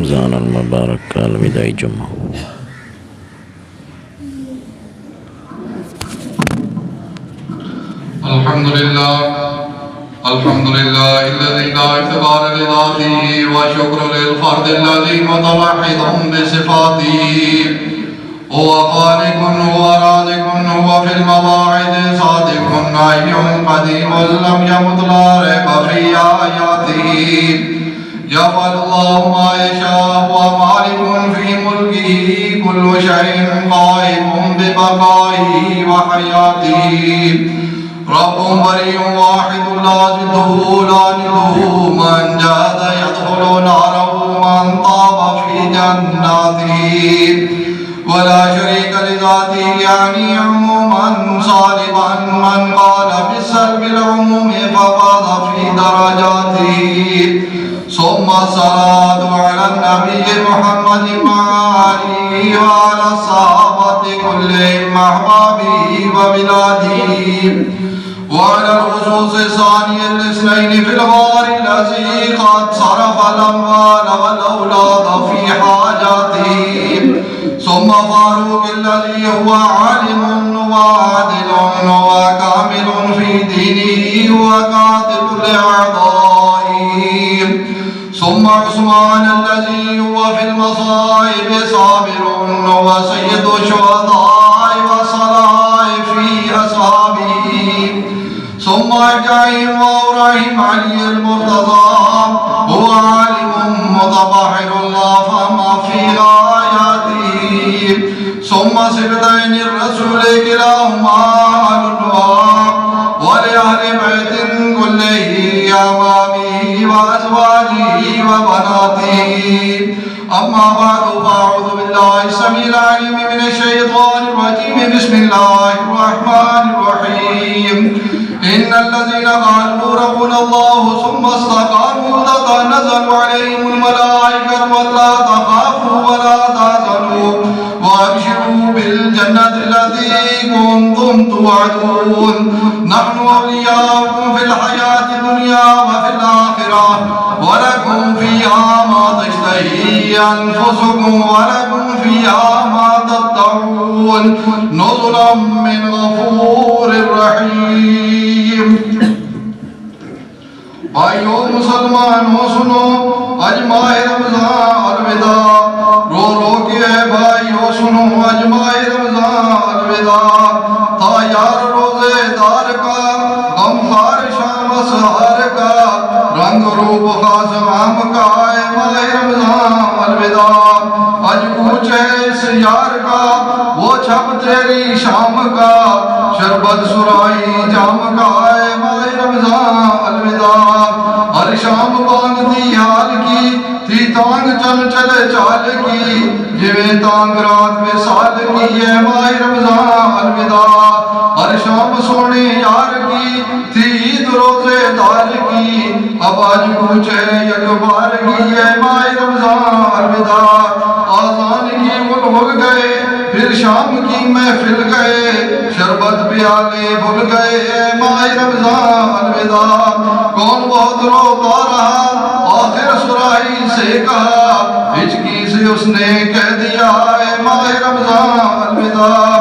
رمضان المبارک کا الوداعی جمعہ۔ الحمد لله الذي لا اعتبار لذاته وشكر للفرد الذي متوحد بصفاته. هو خالق هو رازق هو في المواعظ صادق حي قديم لم يمت لا ريب في آياته. يفعل الله ما يشاء ومالك في ملكه كل شيء قائم ببقائه وحياته. رب بريء واحد لا ضده لا نده من جاد يدخل ناره من طاب في جناته. ولا شريك لذاته يعني عموما صالبا من قال بالسلب العموم ففاز في درجاته. ثم الصلاة على النبي محمد وآله وعلى الصحابة كلهم أحبابه وبلاده. وعلى الخصوص الثاني الاثنين في الغار الذي قد صرف الأموال والأولاد في حاجاته. ثم فاروق الذي هو عالم وعادل وكامل في دينه وقاتل لأعضائه. ثم عثمان الذي هو في المصائب صابر وسيد الشهداء والصلاة في أصحابه. ثم إبراهيم وإبراهيم علي المرتضى هو عالم متبحر الله فما في آياته. ثم سبتين الرسول كلاهما أهل الوهاب ولأهل بيت كله أمامه وأزواجه وبناته. أما بعد فأعوذ بالله السميع العليم من الشيطان الرجيم. بسم الله الرحمن الرحيم. إن الذين قالوا ربنا الله ثم استقاموا تتنزل عليهم الملائكة ألا تخافوا ولا تحزنوا وأبشروا بالجنة التي كنتم توعدون. نحن أولياؤكم في الحياة الدنيا وفي الآخرة ولكم فيها ما تشتهي أنفسكم ولكم فيها ما تدعون نزلا من غفور رحيم. بھائیو مسلمانوں سنو آج ماہ رمضان الوداع. رو رو کے بھائیو سنو آج ماہ رمضان الوداع. تھا یار روزے دار کا غم خار شام سحر کا رنگ روپ خاص عام کا ہے ماہ رمضان الوداع. آج کوچ ہے اس یار کا وہ چھپ تیری شام کا شربت سرائی جام کا ہے ماہ رمضان الوداع. ہر شام بانگتی حال کی تھی تانگ چل چلے چال کی جویں تانگ رات میں سال کی ہے ماہ رمضان الوداع. ہر شام سونے یار کی تھی عید روزے دار کی اب آج کچھ ہے یک بار کی ہے ماہ رمضان الوداع. آذان کی گل ہو گئے پھر شام کی محفل گئے شربت پیالے بھول گئے ماہ رمضان الوداع. کون بہت روتا رہا آخر سرائی سے کہا ہچکی سے اس نے کہہ دیا ہے ماہ رمضان الوداع.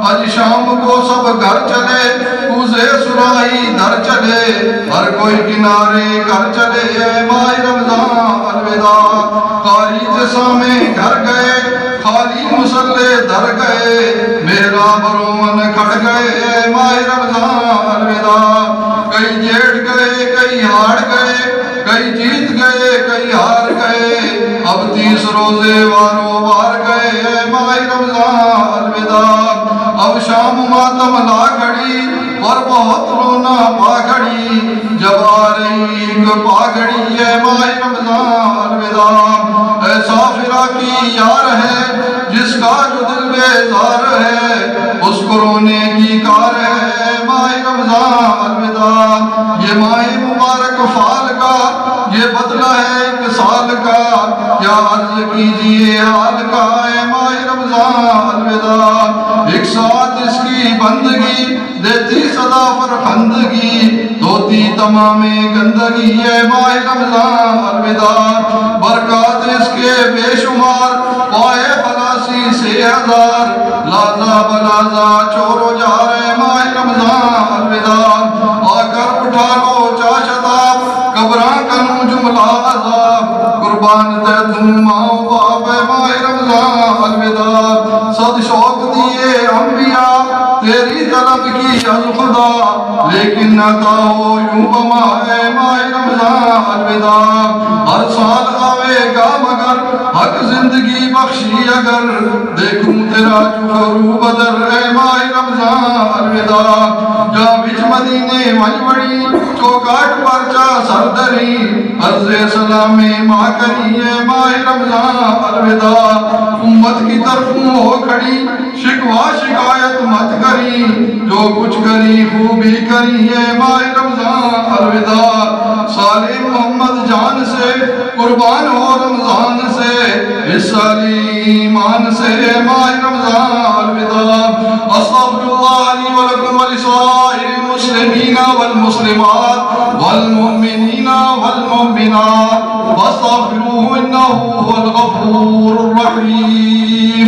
آج شام کو سب گھر چلے کوزے سرائی در چلے ہر کوئی کنارے گھر چلے ماہ رمضان الوداع. قاری جسامے گھر گئے خالی مسلے در گئے محراب رومن کھڑ گئے ماہ رمضان الوداع. کئی جیٹ گئے کئی ہار گئے کئی جیت گئے کئی ہار گئے اب 30 روزے وارو وار گئے ماہ رمضان الوداع. اب شام ماتم لا گھڑی اور بہت رونا پا گھڑی جب آ رہی ایک پاگڑی ہے ماہ رمضان الوداع. ایسا فراقی یار ہے جس کا جو دل بیزار ہے اس کو رونے کی کار ہے ماہ رمضان الوداع. یہ ماہ مبارک فال کا یہ بدلہ ہے ایک سال کا، کیا عرض کیجئے حال کا، اے ماہ رمضان الوداع۔ ایک ساتھ اس کی بندگی دیتی صدا فرخندگی، دھوتی تمام گندگی، اے ماہ رمضان الوداع۔ برکات اس کے بے شمار، پائے خلاصی سے ہزار، لازا بلازا چور و جار، اے ماہ رمضان الوداع۔ آ کر اٹھا لو چاشتاب، قبراں کنوں جملہ عذاب، قربان تے تم ماں و باپ، اے ماہ رمضان الوداع۔ صد شوق دیے انبیاء تیری طلب کی از خدا، لیکن عطا ہو یوں بما، اے ماہ رمضان الوداع۔ ہر سال آوے گا مگر حق زندگی بخشی اگر، دیکھوں تیرا جوہرو بدر، اے ماہ رمضان الوداع۔ جا بچ مدینے ونج بڑی چوکاٹ پرچا سردری، عرض سلام ماں کری، اے ماہ رمضان الوداع۔ امت کی طرفوں ہو کھڑی شکوہ شکایت مت کری، جو کچھ کری خوبی کری، اے ماہ رمضان الوداع۔ صالح محمد جان سے قربان ہو رمضان سے، اس سالی ایمان سے، اے ماہ رمضان الوداع۔ استغفر اللہ لی ولکم ولسائر المسلمین والمسلمات والمؤمنین والمؤمنات، واستغفروہ انہ هو الغفور الرحیم۔